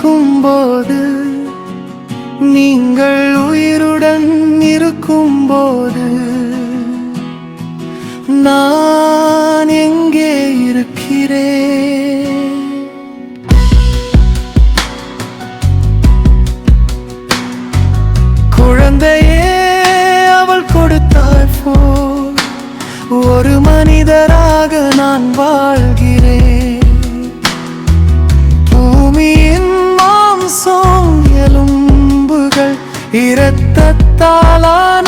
இருக்கும்போது, நீங்கள் உயிருடன் இருக்கும்போது நான் எங்கே இருக்கிறேன்? குழந்தையே அவள் கொடுத்தாள் போல் ஒரு மனிதராக நான் வாழ்கிறேன். பூமியின் மாம்சம் எலும்புகள் இரத்தத்தாலான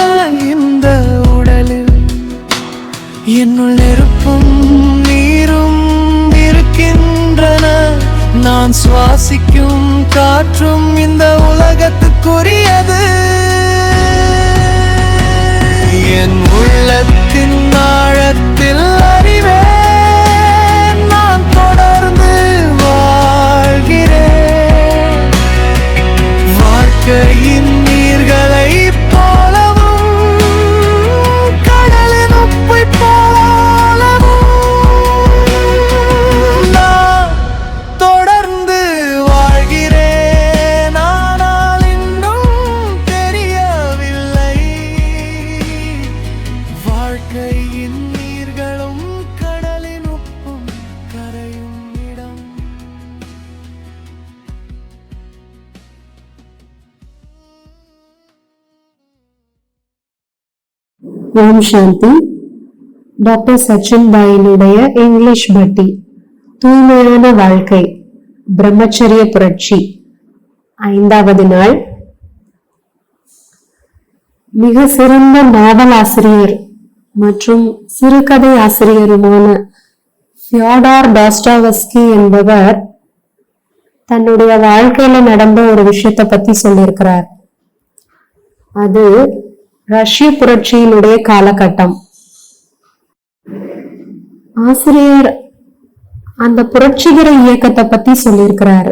இந்த உடலில் என்னுள் நெருப்பும் நீரும் இருக்கின்றன. நான் சுவாசிக்கும் காற்றும் இந்த உலகத்துக்குரியது. என் உள்ளத்தின் ஆழத்தில் அறிவேன், நான் தொடர்ந்து வாழ்கிறேன். வாழ்க்கையின் நீர்களை போலவும் கடலின் உப்பை போலவும் நான் தொடர்ந்து வாழ்கிறேன். ஆனால் இன்னும் தெரியவில்லை வாழ்க்கையின் நீர்களும் கடலின் உப்பும் கரையும் இடம். ஓம் சாந்தி. டாக்டர் சச்சின் பாயினுடைய இங்கிலீஷ் பட்டி, தூய்மையான வாழ்க்கை, பிரம்மச்சரிய புரட்சி, 5வது நாள். மிக சிறந்த நாவல் ஆசிரியர் மற்றும் சிறுகதை ஆசிரியருமான ஃபியோடார் டாஸ்டாவஸ்கி என்பவர் தன்னுடைய வாழ்க்கையில நடந்த ஒரு விஷயத்தை பத்தி சொல்லியிருக்கிறார். அது ரஷ்ய புரட்சியினுடைய காலகட்டம். ஆசிரியர் அந்த புரட்சிகர இயக்கத்தை பத்தி சொல்லியிருக்கிறாரு.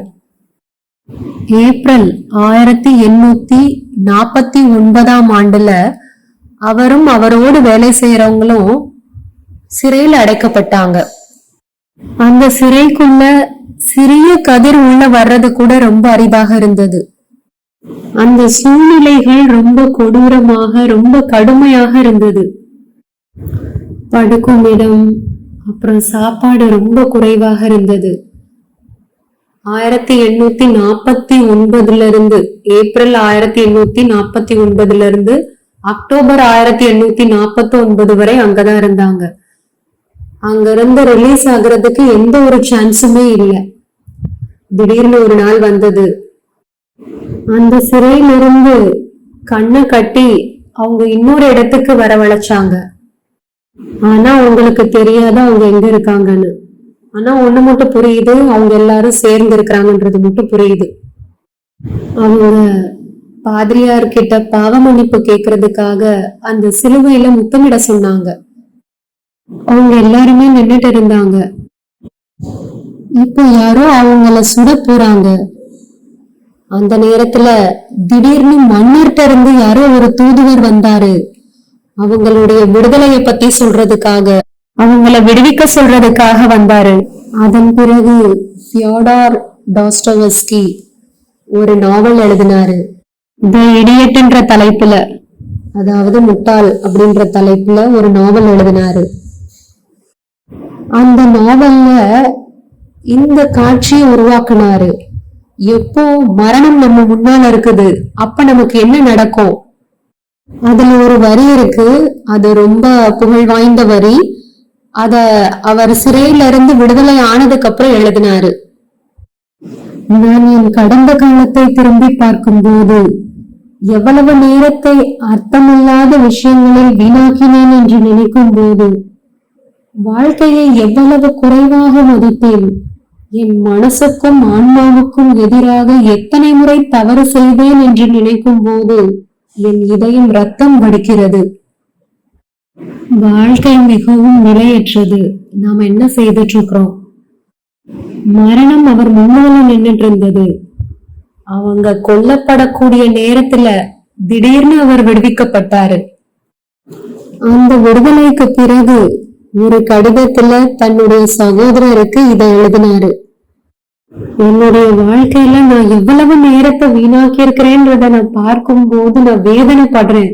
ஏப்ரல் 1849 ஆண்டுல அவரும் அவரோடு வேலை செய்யறவங்களும் சிறையில் அடைக்கப்பட்டாங்க. அந்த சிறைக்குள்ள சிறிய கதிர் உள்ள வர்றது கூட ரொம்ப அரிதாக இருந்தது. அந்த சூழ்நிலைகள் ரொம்ப கொடூரமாக, ரொம்ப கடுமையாக இருந்தது. படுக்கும் இடம், அப்புறம் சாப்பாடு ரொம்ப குறைவாக இருந்தது. 1849 இருந்து, ஏப்ரல் 1849 இருந்து அக்டோபர் 1849 வரை அங்கதான் இருந்தாங்க. அங்க இருந்து ரிலீஸ் ஆகுறதுக்கு எந்த ஒரு சான்ஸுமே இல்லை. திடீர்னு ஒரு நாள் வந்தது. அந்த சிறையிலிருந்து கண்ணை கட்டி அவங்க இன்னொரு இடத்துக்கு வரவழைச்சாங்க. ஆனா அவங்களுக்கு தெரியாத அவங்க எங்க இருக்காங்கன்னு. ஆனா ஒண்ணு மட்டும் புரியுது, அவங்க எல்லாரும் சேர்ந்து இருக்கிறாங்கன்றது மட்டும் புரியுது. அவங்க பாதிரியார்கிட்ட பாவ மன்னிப்பு கேட்கறதுக்காக அந்த சிலுவையில முத்தமிட சொன்னாங்க. அவங்க எல்லாருமே நின்னுட்டு இருந்தாங்க. இப்போ யாரோ அவங்கள சுட போறாங்க. அந்த நேரத்துல திடீர்னு மன்னர்கிட்ட இருந்து யாரோ ஒரு தூதுவர் வந்தாரு. அவங்களுடைய விடுதலையை பத்தி சொல்றதுக்காக, அவங்கள விடுவிக்க சொல்றதுக்காக வந்தாரு. அதன் பிறகு ஃபியோடார் டாஸ்டாவஸ்கி ஒரு நாவல் எழுதினாரு. தி இடியட் என்ற தலைப்புல, அதாவது முட்டாள் அப்படின்ற தலைப்புல ஒரு நாவல் எழுதினாரு. அந்த நாவல்ல இந்த காட்சியை உருவாக்குனாரு. எப்போ மரணம் நம்ம முன்னால இருக்குது, அப்ப நமக்கு என்ன நடக்கும்? அதுல ஒரு வரி இருக்கு, அது ரொம்ப புகழ் வாய்ந்த வரி. அத அவர் சிறையில இருந்து விடுதலை ஆனதுக்கு அப்புறம் எழுதினாரு. நான் என் கடந்த காலத்தை திரும்பி பார்க்கும் போது எவ்வளவு நேரத்தை அர்த்தமில்லாத விஷயங்களில் வீணாக்கினேன் என்று நினைக்கும் போது வாழ்க்கையை எவ்வளவு குறைவாக மதிப்பேன். என் மனசுக்கும் ஆன்மாவுக்கும் எதிராக எத்தனை முறை தவறு செய்தேன் என்று நினைக்கும் போது என் இதயம் ரத்தம் வடிக்கிறது. வாழ்க்கை மிகவும் நிலையற்றது. நாம என்ன செய்துட்டு இருக்கிறோம்? மரணம் அவர் முன்னால நின்றுட்டு இருந்தது. அவங்க கொல்லப்படக்கூடிய நேரத்துல திடீர்னு அவர் விடுவிக்கப்பட்டாரு. அந்த விடுதலைக்கு பிறகு ஒரு கடிதத்துல தன்னுடைய சகோதரருக்கு இதை எழுதினாரு. என்னுடைய வாழ்க்கையில நான் எவ்வளவு நேரத்தை வீணாக்கி இருக்கிறேன்றத நான் பார்க்கும் போது நான் வேதனைப்படுறேன்.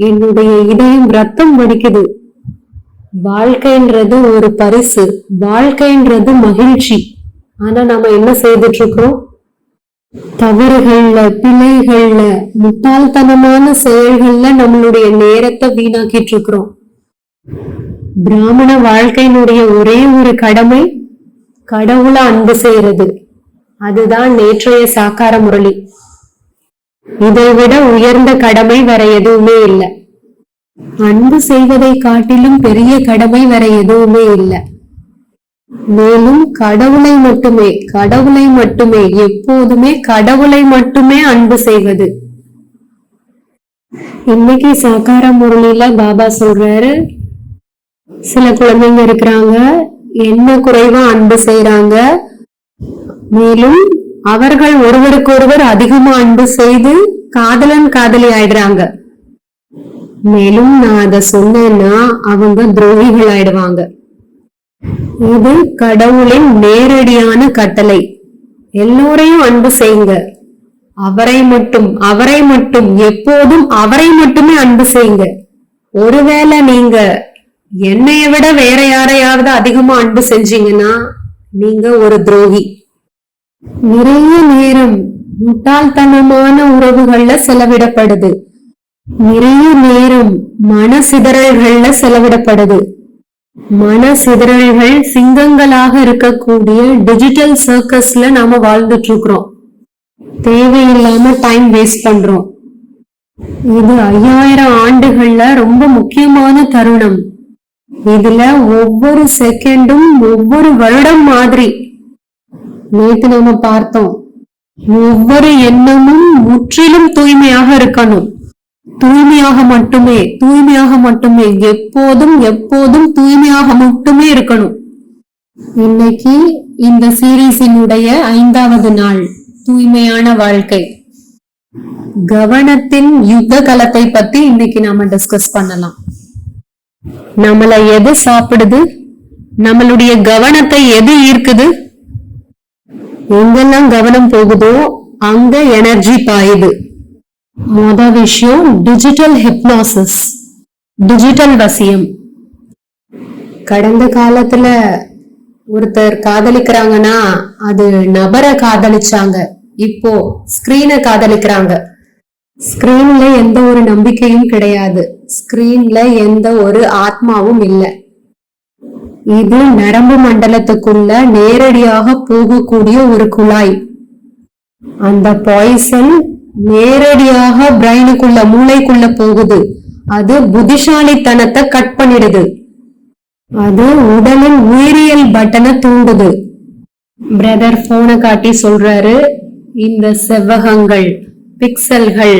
என்னுடைய இதயம் ரத்தம் வடிக்குது. வாழ்க்கைன்றது ஒரு பரிசு, வாழ்க்கைன்றது மகிழ்ச்சி. ஆனா நாம என்ன செய்துட்டு இருக்கிறோம்? தவறுகள்ல, பிழைகள்ல, முட்டாள்தனமான செயல்கள்ல நம்மளுடைய நேரத்தை வீணாக்கிட்டு இருக்கிறோம். பிராமண வாழ்க்கையினுடைய ஒரே ஒரு கடமை கடவுளை அன்பு செய்யறது. அதுதான் நேற்றைய சாக்கார முரளி. இதை விட உயர்ந்த கடமை வேற எதுவுமே இல்லை. அன்பு செய்வதை காட்டிலும் பெரிய கடமை வேற எதுவுமே இல்லை. மேலும் கடவுளை மட்டுமே எப்போதுமே கடவுளை மட்டுமே அன்பு செய்வது. இன்னைக்கு சாக்கார முரளியில பாபா சொல்றாரு, சில குழந்தைங்க இருக்கிறாங்க, என்ன குறைவா அன்பு செய்யறாங்க. மேலும் அவர்கள் ஒருவருக்கொருவர் அதிகமா அன்பு செய்து காதலன் காதலி ஆயிடுறாங்க. மேலும் நான் அத சொன்னேன்னா அவங்க துரோகிகள் ஆயிடுவாங்க. இது கடவுளின் நேரடியான கட்டளை. எல்லோரையும் அன்பு செய்யுங்க. அவரை மட்டும் எப்போதும் அவரை மட்டுமே அன்பு செய்யுங்க. ஒருவேளை நீங்க என்னைய விட வேற யாரையாவது அதிகமா அன்பு செஞ்சீங்கன்னா நீங்க ஒரு துரோகி. நிறைய நேரம் முட்டாள்தனமான உறவுகள்ல செலவிடப்படுது. நிறைய நேரம் மனசிதறல்கள்ல செலவிடப்படுது. மனசிதறல்கள் சிங்கங்களாக இருக்கக்கூடிய டிஜிட்டல் சர்க்கஸ்ல நாம வாழ்ந்துட்டு இருக்கிறோம். தேவையில்லாம டைம் வேஸ்ட் பண்றோம். இது 5000 ஆண்டுகள்ல ரொம்ப முக்கியமான தருணம். இதுல ஒவ்வொரு செகண்டும் ஒவ்வொரு வருடம் மாதிரி. நேத்து நாம பார்த்தோம், ஒவ்வொரு எண்ணமும் முற்றிலும் தூய்மையாக இருக்கணும். தூய்மையாக மட்டுமே எப்போதும் தூய்மையாக மட்டுமே இருக்கணும். இன்னைக்கு இந்த சீரீஸினுடைய 5வது நாள், தூய்மையான வாழ்க்கை. கவனத்தின் யுத்த களத்தை பத்தி இன்னைக்கு நாம டிஸ்கஸ் பண்ணலாம். நம்மள எது சாப்பிடுது? நம்மளுடைய கவனத்தை எது ஈர்க்குது? எங்கெல்லாம் கவனம் போகுதோ அங்க எனர்ஜி பாயுது. மொத விஷயம் டிஜிட்டல் ஹிப்னாசிஸ், டிஜிட்டல் வசியம். கடந்த காலத்துல ஒருத்தர் காதலிக்கிறாங்கன்னா அது நபரை காதலிச்சாங்க. இப்போ ஸ்கிரீனை காதலிக்கிறாங்க. ஸ்கிரீன்ல எந்த ஒரு நம்பிக்கையும் கிடையாது. ஸ்கிரீன்ல எந்த ஒரு ஆத்மாவும் இல்லை. இது நரம்பு மண்டலத்துக்குள்ள நேரடியாக போகக்கூடிய ஒரு குழாய். அந்த பாய்சன் நேரடியாக பிரெயினுக்குள்ள, மூளைக்குள்ள போகுது. அது புத்திசாலித்தனத்தை கட் பண்ணிடுது. அது உடலின் உயிரியல் பட்டனை தூண்டுது. பிரதர் போனை காட்டி சொல்றாரு, இந்த செவ்வகங்கள், பிக்சல்கள்,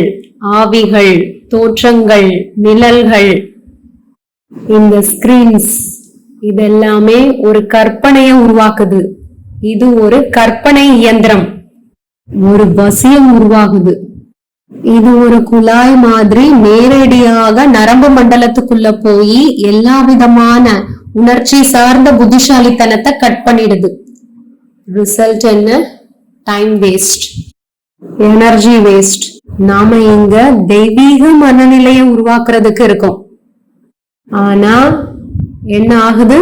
ஆவிகள், தோற்றங்கள், நிழல்கள், இந்த ஸ்கிரீன்ஸ், இதெல்லாமே ஒரு கற்பனையை உருவாக்குது. இது ஒரு கற்பனை இயந்திரம், ஒரு வசியம் உருவாகுது. இது ஒரு குழாய் மாதிரி நேரடியாக நரம்பு மண்டலத்துக்குள்ள போய் எல்லா விதமான உணர்ச்சி சார்ந்த புத்திசாலித்தனத்தை கட் பண்ணிடுது. ரிசல்ட் என்ன? Time waste, energy waste. நாம இங்க தெய்வீக மனநிலையை உருவாக்குறதுக்கு இருக்கோம். ஆனா என்ன ஆகுது?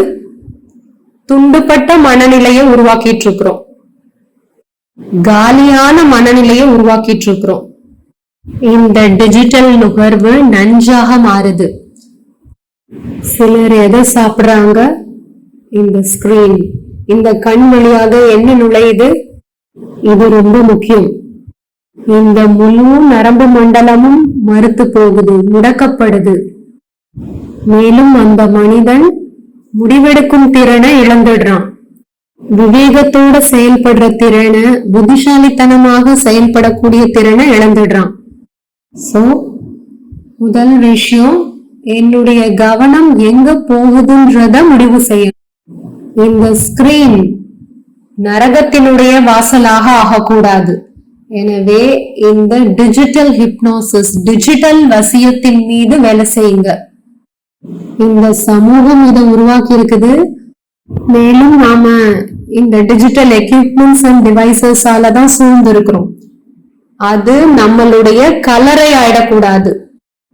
துண்டுபட்ட மனநிலையை உருவாக்கிட்டு இருக்கிறோம். காலியான மனநிலையை உருவாக்கிட்டு இருக்கிறோம். இந்த டிஜிட்டல் நுகர்வு நஞ்சாக மாறுது. சிலர் எதை சாப்பிடுறாங்க? இந்த ஸ்கிரீன். இந்த கண் வழியாக என்ன நுழையுது? இது ரொம்ப முக்கியம். இந்த முழு நரம்பு மண்டலமும் மறுத்து போகுது, முடக்கப்படுது. மேலும் அந்த மனிதன் முடிவெடுக்கும் திறனை இழந்துடுறான். விவேகத்தோட செயல்படுற திறனை, புத்திசாலித்தனமாக செயல்படக்கூடிய திறனை இழந்துடுறான். சோ முதல் விஷயம், என்னுடைய கவனம் எங்க போகுதுன்றத முடிவு செய்யும். இந்த ஸ்கிரீன் நரகத்தினுடைய வாசலாக ஆகக்கூடாது. எனவே இந்த டிஜிட்டல் ஹிப்னாசிஸ், டிஜிட்டல் வசியத்தின் மீது வேலை செய்யுங்க. இந்த சமூகம் இதை உருவாக்கி இருக்குது. மேலும் நாம இந்த டிஜிட்டல் எக்யூப்மெண்ட்ஸ் அண்ட் டிவைசஸால தான் சூழ்ந்து இருக்கிறோம். அது நம்மளுடைய கலரை ஆயிடக்கூடாது.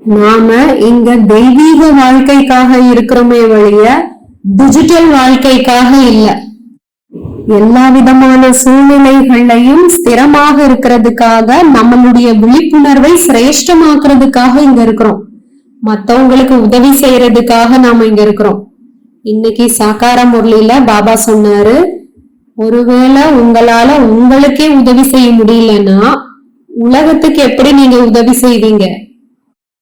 நாம இங்க தெய்வீக வாழ்க்கைக்காக இருக்கிறோமே வழிய டிஜிட்டல் வாழ்க்கைக்காக இல்ல. எல்லா விதமான சூழ்நிலைகள்லையும் ஸ்திரமாக இருக்கிறதுக்காக, நம்மளுடைய விழிப்புணர்வை சிரேஷ்டமாக்குறதுக்காக இங்க இருக்கிறோம். மத்தவங்களுக்கு உதவி செய்யறதுக்காக நாம இங்க இருக்கிறோம். இன்னைக்கு சாக்கார முரளியில பாபா சொன்னாரு, ஒருவேளை உங்களால உங்களுக்கே உதவி செய்ய முடியலன்னா உலகத்துக்கு எப்படி நீங்க உதவி செய்வீங்க?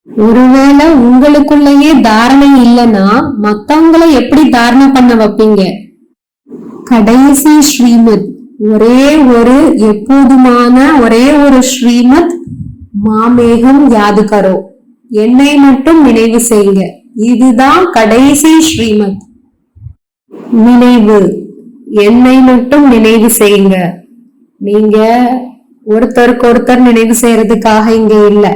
ஒருவேளை உங்களுக்குள்ளேயே தாரணை இல்லைன்னா மத்தவங்களை எப்படி தாரணை பண்ண வைப்பீங்க? கடைசி ஸ்ரீமத், ஒரே ஒரு எப்போதுமான ஒரே ஒரு ஸ்ரீமத், மாமேகம் யாது கரோ, என்னை மட்டும் நினைவு செய்யுங்க. இதுதான் கடைசி ஸ்ரீமத். நினைவு, என்னை மட்டும் நினைவு செய்யுங்க. நீங்க ஒருத்தருக்கு ஒருத்தர் நினைவு செய்யறதுக்காக இங்க இல்ல.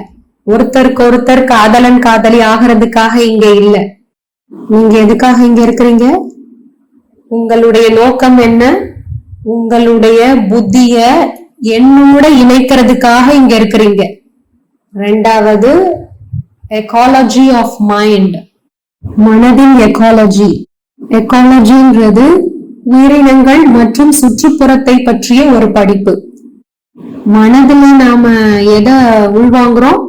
ஒருத்தருக்கு ஒருத்தர் காதலன் காதலி ஆகிறதுக்காக இங்க இல்ல. நீங்க எதுக்காக இங்க இருக்கிறீங்க? உங்களுடைய நோக்கம் என்ன? உங்களுடைய புத்திய என்னோட இணைக்கிறதுக்காக இங்க இருக்கிறீங்க. ரெண்டாவது, எக்காலஜி ஆஃப் மைண்ட், மனதின் எக்காலஜி. எக்காலஜின்றது உயிரினங்கள் மற்றும் சுற்றுப்புறத்தை பற்றிய ஒரு படிப்பு. மனதுல நாம எதை உள்வாங்குறோம்?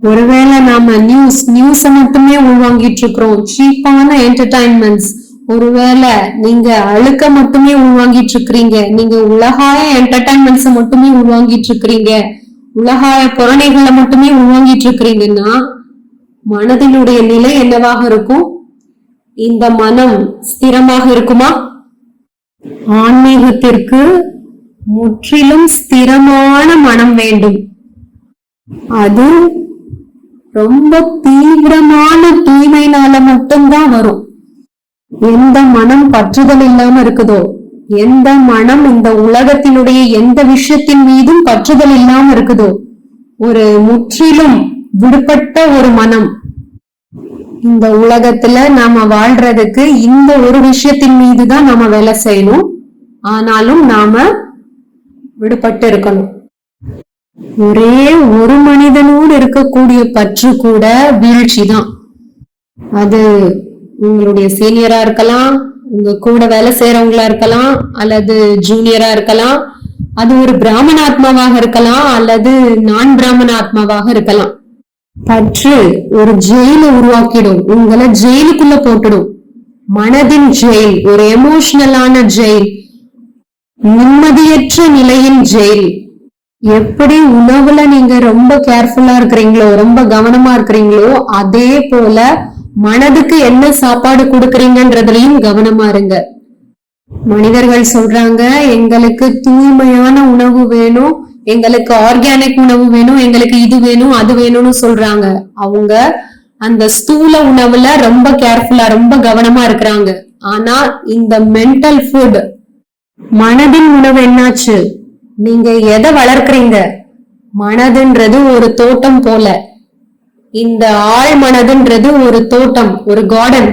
ஒருவேளை நாம நியூஸ மட்டுமே உள்வாங்கிட்டு இருக்கிறோம், சீப்பான என்டர்டைன்மெண்ட்ஸ். ஒருவேளை நீங்க அழுக்க மட்டுமே உள்வாங்கிட்டு இருக்கிறீங்க, நீங்க உலகாய என்டர்டைன்மெண்ட்ஸ மட்டுமே உள்வாங்கிட்டு இருக்கிறீங்க, உலகாய புறணைகளை மட்டுமே உள்வாங்கிட்டு இருக்கிறீங்கன்னா மனதினுடைய நிலை என்னவாக இருக்கும்? இந்த மனம் ஸ்திரமாக இருக்குமா? ஆன்மீகத்திற்கு முற்றிலும் ஸ்திரமான மனம் வேண்டும். அது ரொம்ப தீவிரமான தூய்மைனால மட்டும்தான் வரும். எந்த மனம் பற்றுதல் இல்லாம இருக்குதோ, எந்த மனம் இந்த உலகத்தினுடைய எந்த விஷயத்தின் மீதும் பற்றுதல் இல்லாம இருக்குதோ, ஒரு முற்றிலும் விடுபட்ட ஒரு மனம். இந்த உலகத்துல நாம வாழ்றதுக்கு இந்த ஒரு விஷயத்தின் மீதுதான் நாம வேலை செய்யணும். ஆனாலும் நாம விடுபட்டு இருக்கணும். ஒரே ஒரு மனிதனோடு இருக்கக்கூடிய பற்று கூட வீழ்ச்சி தான். அது உங்களுடைய சீனியரா இருக்கலாம், உங்க கூட வேலை செய்யறவங்களா இருக்கலாம், அல்லது ஜூனியரா இருக்கலாம், அது ஒரு பிராமண ஆத்மாவாக இருக்கலாம், அல்லது நான் பிராமண ஆத்மாவாக இருக்கலாம். பற்று ஒரு ஜெயில உருவாக்கிடும், உங்களை ஜெயிலுக்குள்ள போட்டுடும். மனதின் ஜெயில், ஒரு எமோஷனலான ஜெயில், நிம்மதியற்ற நிலையின் ஜெயில். எப்படி உணவுல நீங்க ரொம்ப கேர்ஃபுல்லா இருக்கிறீங்களோ, ரொம்ப கவனமா இருக்கிறீங்களோ, அதே போல மனதுக்கு என்ன சாப்பாடு கொடுக்கறீங்கன்றதுலயும் கவனமா இருங்க. மனிதர்கள் சொல்றாங்க, எங்களுக்கு தூய்மையான உணவு வேணும், எங்களுக்கு ஆர்கானிக் உணவு வேணும், எங்களுக்கு இது வேணும் அது வேணும்னு சொல்றாங்க. அவங்க அந்த ஸ்தூல உணவுல ரொம்ப கேர்ஃபுல்லா ரொம்ப கவனமா இருக்கிறாங்க. ஆனா இந்த மென்டல் ஃபுட், மனதின் உணவு என்னாச்சு? நீங்க எதை வளர்க்கறீங்க? மனதுன்றது ஒரு தோட்டம் போல, இந்த ஆழ் மனதுன்றது ஒரு தோட்டம், ஒரு கார்டன்.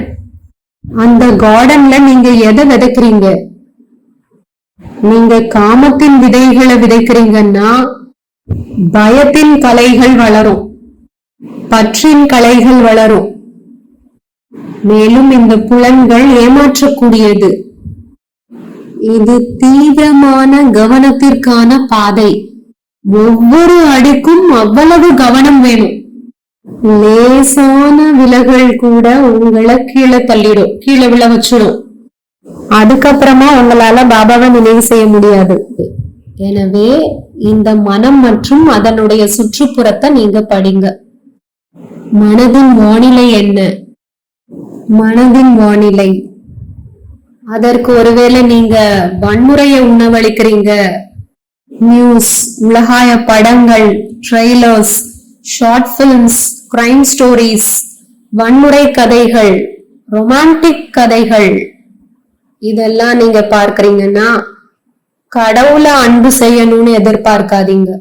அந்த கார்டன்ல நீங்க எதை விதைக்கிறீங்க? நீங்க காமத்தின் விதைகளை விதைக்கிறீங்கன்னா பயத்தின் களைகள் வளரும், பற்றின் களைகள் வளரும். மேலும் இந்த புலன்கள் ஏமாற்றக்கூடியது. இது தீவிரமான கவனத்திற்கான பாதை. ஒவ்வொரு அடிக்கும் அவ்வளவு கவனம் வேணும். லேசான விலகல் கூட உங்களை கீழே தள்ளிடும், கீழே விழ வச்சிடும். அதுக்கப்புறமா உங்களால பாபாவை நினைவு செய்ய முடியாது. எனவே இந்த மனம் மற்றும் அதனுடைய சுற்றுப்புறத்தை நீங்க படிங்க. மனதின் வானிலை என்ன? மனதின் வானிலை, அதற்கு ஒருவேளை நீங்க வன்முறையை உணவளிக்கிறீங்க, நியூஸ், உலகாய படங்கள், trailers, short films, crime stories, வன்முறை கதைகள், ரொமான்டிக் கதைகள், இதெல்லாம் நீங்க பார்க்கறீங்கன்னா கடவுளை அன்பு செய்யணும்னு எதிர்பார்க்காதீங்க.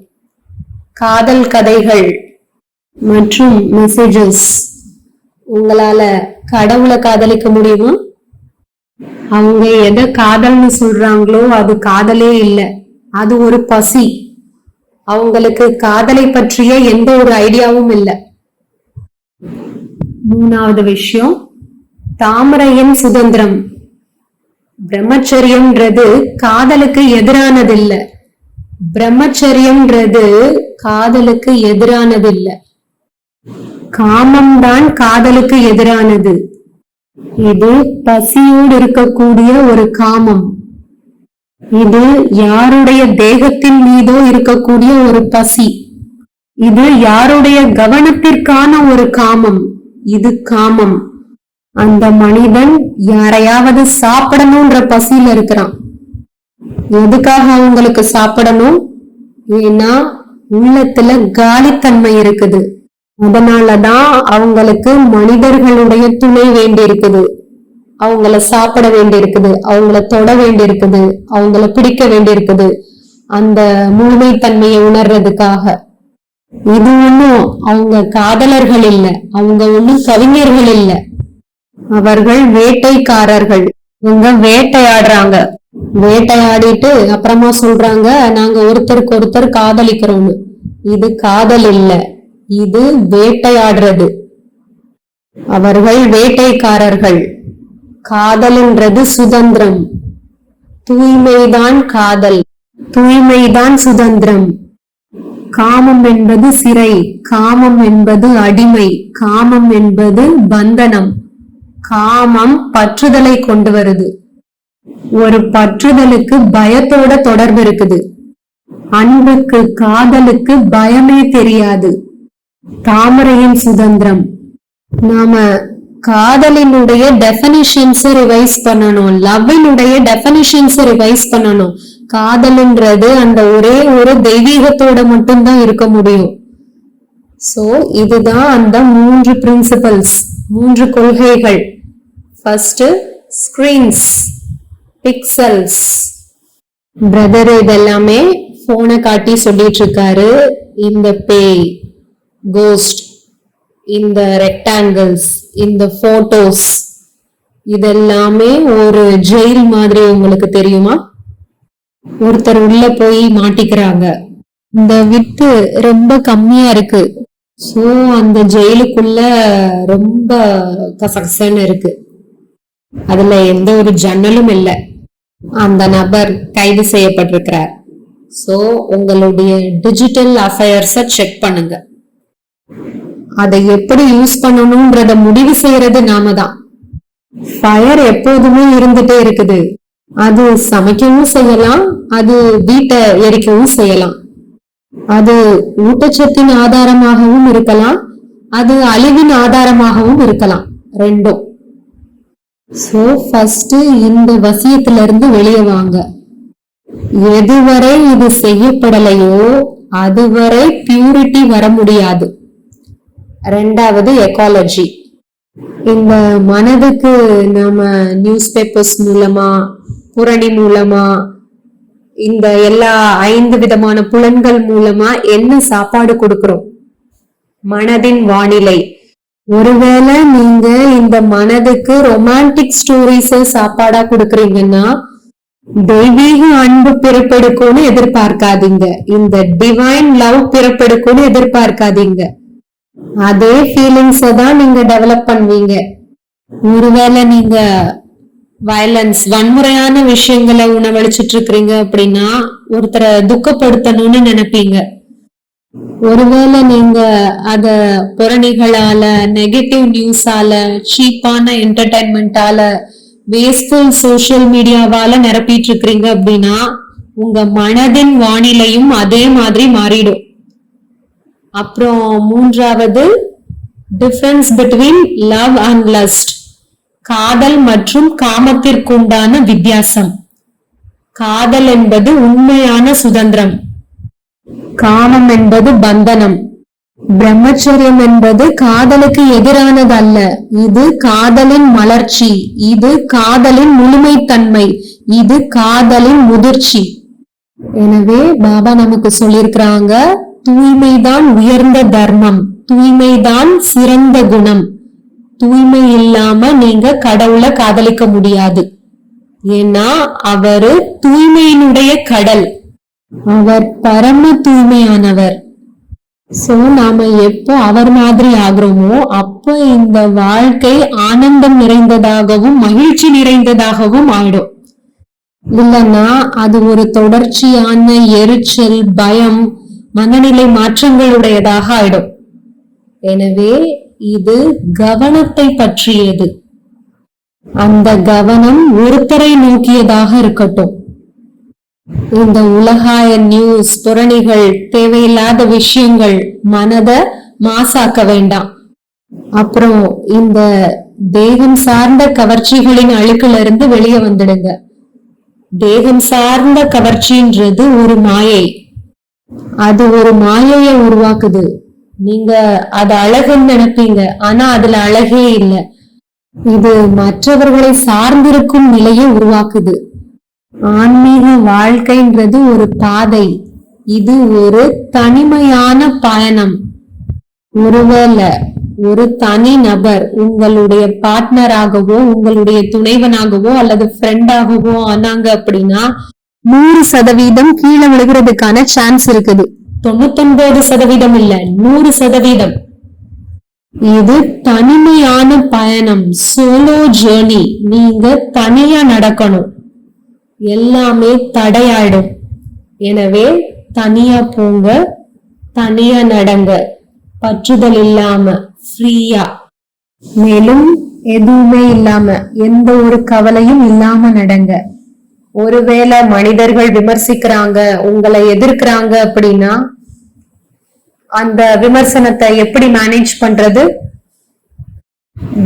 காதல் கதைகள் மற்றும் மெசேஜஸ், உங்களால கடவுளை காதலிக்க முடியுமா? அவங்க எதை காதல்னு சொல்றாங்களோ அது காதலே இல்லை, அது ஒரு பசி. அவங்களுக்கு காதலை பற்றிய எந்த ஒரு ஐடியாவும் இல்லை. மூணாவது விஷயம், தாமரையின் சுதந்திரம். பிரம்மச்சரியம்ன்றது காதலுக்கு எதிரானது இல்ல. பிரம்மச்சரியம்ன்றது காதலுக்கு எதிரானது இல்ல. காமம்தான் காதலுக்கு எதிரானது. இது பசியோடு இருக்கக்கூடிய ஒரு காமம். இது யாருடைய தேகத்தின் மீதோ இருக்கக்கூடிய ஒரு பசி. இது யாருடைய கவனத்திற்கான ஒரு காமம். இது காமம். அந்த மனிதன் யாரையாவது சாப்பிடணும்ன்ற பசியில இருக்கிறான். எதுக்காக அவங்களுக்கு சாப்பிடணும்? ஏன்னா உள்ளத்துல காலித்தன்மை இருக்குது. அதனாலதான் அவங்களுக்கு மனிதர்களுடைய துணை வேண்டி இருக்குது. அவங்கள சாப்பிட வேண்டி இருக்குது, அவங்கள தொட வேண்டி இருக்குது, அவங்கள பிடிக்க வேண்டி இருக்குது, அந்த முழுமைத்தன்மையை உணர்றதுக்காக. இது ஒண்ணும் அவங்க காதலர்கள் இல்ல, அவங்க ஒண்ணும் கவிஞர்கள் இல்ல, அவர்கள் வேட்டைக்காரர்கள். இவங்க வேட்டையாடுறாங்க. வேட்டையாடிட்டு அப்புறமா சொல்றாங்க நாங்க ஒருத்தருக்கு ஒருத்தர் காதலிக்கிறோம்னு. இது காதல் இல்ல, இது வேட்டையாடுறது. அவர்கள் வேட்டைக்காரர்கள். காதல்ன்றது சுதந்திரம். தூய்மைதான் காதல், தூய்மைதான் சுதந்திரம். காமம் என்பது சிறை, காமம் என்பது அடிமை, காமம் என்பது பந்தனம். காமம் பற்றுதலை கொண்டு வருது. ஒரு பற்றுதலுக்கு பயத்தோட தொடர்பு இருக்குது. அன்புக்கு காதலுக்கு பயமே தெரியாது. தாமரையின் சுதந்திரம். நாம காதலினுடைய டெபினிஷன்ஸ் ரிவைஸ் பண்ணணும், லவ்வினுடைய டெபினிஷன்ஸ் ரிவைஸ் பண்ணணும். காதல்ன்றது அந்த ஒரே ஒரு தெய்வீகத்தோட மட்டும்தான் இருக்க முடியும். சோ இதுதான் அந்த 3 பிரின்சிபல்ஸ், 3 கொள்கைகள். First screens, pixels. பிரதர் இதெல்லாமே போனை காட்டி சொல்லிட்டு இருக்காரு. இந்த பேய், கோஸ்ட், இந்த ரெக்டாங்கிள்ஸ், இந்த போட்டோஸ், இதெல்லாமே ஒரு ஜெயில் மாதிரி. உங்களுக்கு தெரியுமா? ஒருத்தர் உள்ள போய் மாட்டிக்கிறாங்க. இந்த வித்து ரொம்ப கம்மியா இருக்கு. சோ அந்த ஜெயிலுக்குள்ள ரொம்ப கசகசன்னு இருக்கு. அதுல எந்த ஒரு ஜன்னலும் இல்லை. அந்த நபர் கைது செய்யப்பட்டிருக்கிறார். சோ உங்களுடைய டிஜிட்டல் அஃபேர்ஸ செக் பண்ணுங்க. அதை எப்படி யூஸ் பண்ணணும்ன்றத முடிவு செய்யறது நாம தான். ஃபயர் எப்போதுமே இருந்துட்டே இருக்குது. அது சமைக்கவும் செய்யலாம், அது வீட்டை எரிக்கவும் செய்யலாம். அது ஊட்டச்சத்தின் ஆதாரமாகவும் இருக்கலாம், அது அழிவின் ஆதாரமாகவும் இருக்கலாம், ரெண்டும். சோ ஃபர்ஸ்ட் இந்த வசியத்துல இருந்து வெளியே வாங்க. எதுவரை இது செய்யப்படலையோ அதுவரை பியூரிட்டி வர முடியாது. ரெண்டாவது எக்காலஜி. இந்த மனதுக்கு நாம நியூஸ் பேப்பர்ஸ் மூலமா, புரணி மூலமா, இந்த எல்லா 5 விதமான புலன்கள் மூலமா என்ன சாப்பாடு கொடுக்கிறோம்? மனதின் வானிலை. ஒருவேளை நீங்க இந்த மனதுக்கு ரொமான்டிக் ஸ்டோரிஸ சாப்பாடா கொடுக்கறீங்கன்னா தெய்வீக அன்பு பிறப்பெடுக்கும்னு எதிர்பார்க்காதீங்க. இந்த டிவைன் லவ் பிறப்பெடுக்கும்னு எதிர்பார்க்காதீங்க. அதே ஃபீலிங்ஸ தான் நீங்க டெவலப் பண்ணுவீங்க. ஒருவேளை நீங்க வயலன்ஸ், வன்முறையான விஷயங்களை உணவளிச்சுட்டு இருக்கிறீங்க அப்படின்னா ஒருத்தரை துக்கப்படுத்தணும்னு நினைப்பீங்க. ஒருவேளை நீங்க அத புரணிகளால, நெகட்டிவ் நியூஸால, சீப்பான என்டர்டைன்மெண்டால, வேஸ்ட்ஃபுல் சோசியல் மீடியாவால நிரப்பிட்டு இருக்கிறீங்க அப்படின்னா உங்க மனதின் வானிலையும் அதே மாதிரி மாறிடும். அப்புறம் மூன்றாவது difference between love and lost. காதல் மற்றும் காமத்திற்குண்டான வித்தியாசம். காதல் என்பது உண்மையான சுதந்திரம், காமம் என்பது பந்தனம். பிரம்மச்சரியம் என்பது காதலுக்கு எதிரானது அல்ல. இது காதலின் மலர்ச்சி, இது காதலின் முழுமைத்தன்மை, இது காதலின் முதிர்ச்சி. எனவே பாபா நமக்கு சொல்லியிருக்கிறாங்க, தூய்மைதான் உயர்ந்த தர்மம், தூய்மைதான் சிறந்த குணம். தூய்மை இல்லாம நீங்க கடவுளை காதலிக்க முடியாது. ஏன்னா அவரு தூய்மையினுடைய கடல், அவர் பரம தூய்மையானவர். சோ நாம எப்போ அவர் மாதிரி ஆகுறோமோ அப்ப இந்த வாழ்க்கை ஆனந்தம் நிறைந்ததாகவும் மகிழ்ச்சி நிறைந்ததாகவும் ஆயிடும். இல்லைன்னா அது ஒரு தொடர்ச்சியான எரிச்சல், பயம், மனநிலை மாற்றங்களுடையதாக ஆயிடும். எனவே இது கவனத்தை பற்றியது. அந்த கவனம் ஒருத்தரை நோக்கியதாக இருக்கட்டும். இந்த உலகாய நியூஸ், புரணிகள், தேவையில்லாத விஷயங்கள் மனதை மாசாக்க வேண்டாம். அப்புறம் இந்த தேகம் சார்ந்த கவர்ச்சிகளின் அழுக்குல இருந்து வெளியே வந்துடுங்க. தேகம் சார்ந்த கவர்ச்சின்றது ஒரு மாயை. அது ஒரு மாயையை உருவாக்குது. நீங்க அது அழகுன்னு நினைப்பீங்க, ஆனா அதுல அழகே இல்லை. இது மற்றவர்களை சார்ந்திருக்கும் நிலையை உருவாக்குது. ஆன்மீக வாழ்க்கைன்றது ஒரு பாதை. இது ஒரு தனிமையான பயணம். ஒருவேளை ஒரு தனி நபர் உங்களுடைய பார்ட்னராகவோ உங்களுடைய துணைவனாகவோ அல்லது ஃப்ரெண்டாகவோ ஆனாங்க அப்படின்னா 100% கீழே விழுகிறதுக்கான சான்ஸ் இருக்குது. 99% இல்ல, 100%. இது தனிமையான பயணம், சோலோ ஜேர்னி. நீங்க தனியா நடக்கணும், எல்லாமே தடையாயிடும். எனவே தனியா போங்க, தனியா நடங்க, பற்றுதல் இல்லாம ஃப்ரீயா. மேலும் எதுவுமே இல்லாம, எந்த ஒரு கவலையும் இல்லாம நடங்க. ஒருவேளை மனிதர்கள் விமர்சிக்கிறாங்க, உங்களை எதிர்க்கிறாங்க அப்படின்னா அந்த விமர்சனத்தை எப்படி மேனேஜ் பண்றது?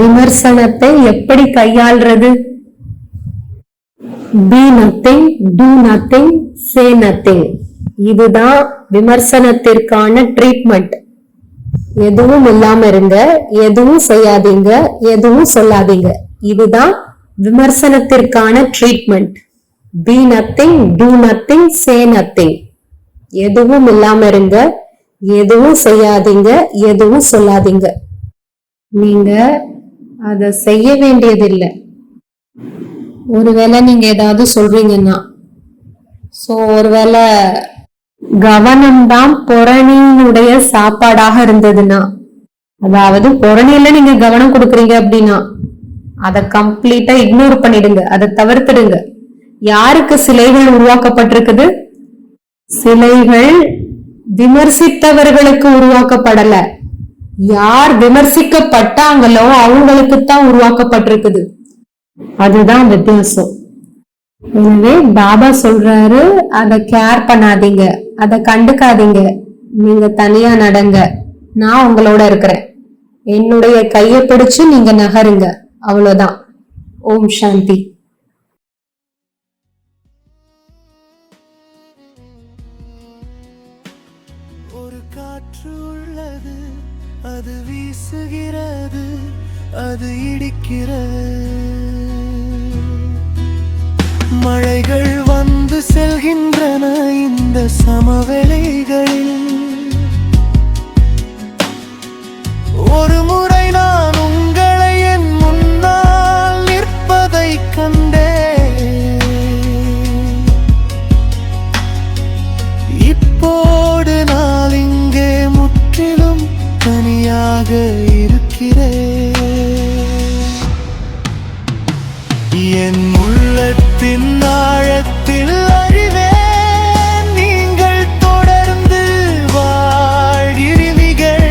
விமர்சனத்தை எப்படி கையாள்றது? Be nothing, do nothing, say nothing. இதுதான் விமர்சனத்திற்கான ட்ரீட்மெண்ட். எதுவும் இல்லாம இருங்க, எதுவும் செய்யாதீங்க, எதுவும் சொல்லாதீங்க. இதுதான் விமர்சனத்திற்கான treatment. Be nothing, do nothing, say nothing. எதுவும் இல்லாம இருங்க, எதுவும் செய்யாதீங்க, எதுவும் சொல்லாதீங்க. நீங்க அத செய்ய வேண்டியதில்லை. ஒருவேளை நீங்க ஏதாவது சொல்றீங்கன்னா, ஒருவேளை கவனம்தான் புறணியினுடைய சாப்பாடாக இருந்ததுன்னா, அதாவது புறணியில நீங்க கவனம் கொடுக்குறீங்க அப்படின்னா அதை கம்ப்ளீட்டா இக்னோர் பண்ணிடுங்க, அதை தவிர்த்துடுங்க. யாருக்கு சிலைகள் உருவாக்கப்பட்டிருக்குது? சிலைகள் விமர்சித்தவர்களுக்கு உருவாக்கப்படல. யார் விமர்சிக்கப்பட்டாங்களோ அவங்களுக்குத்தான் உருவாக்கப்பட்டிருக்குது. அதுதான் வித்தியாசம். எனவே பாபா சொல்றாரு, அதை கேர் பண்ணாதீங்க, அதை கண்டுக்காதீங்க, நீங்க தனியா நடங்க, நான் உங்களோட இருக்கிறேன், என்னுடைய கையை பிடிச்சு நீங்க நகருங்க, அவ்வளவுதான். ஓம் சாந்தி. ஒரு காற்று உள்ளது, அது வீசுகிறது, அது இடிக்கிறது. மழைகள் வந்து செல்கின்றன இந்த சமவெளிகளில். ஒரு முறை நான் உங்களை என் முன்னால் நிற்பதை கண்டேன். இப்போது நான் இங்கே முற்றிலும் தனியாக இருக்கிறேன். என் உள்ளத்தின் ஆழத்தில் அறிவேன், நீங்கள் தொடர்ந்து வாழ்கிறீர்கள்.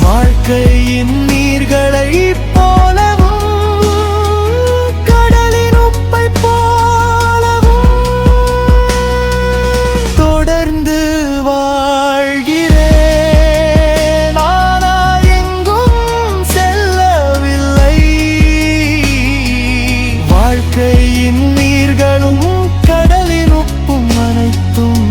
வாழ்க்கையின் நீர்களை போலவும் கடலின் உப்பை போலவும் தொடர்ந்து வாழ்கிறேன். ஆனால் எங்கும் செல்லவில்லை. வாழ்க்கையின் நீர்களும் கடலின் உப்பும் அனைத்தும்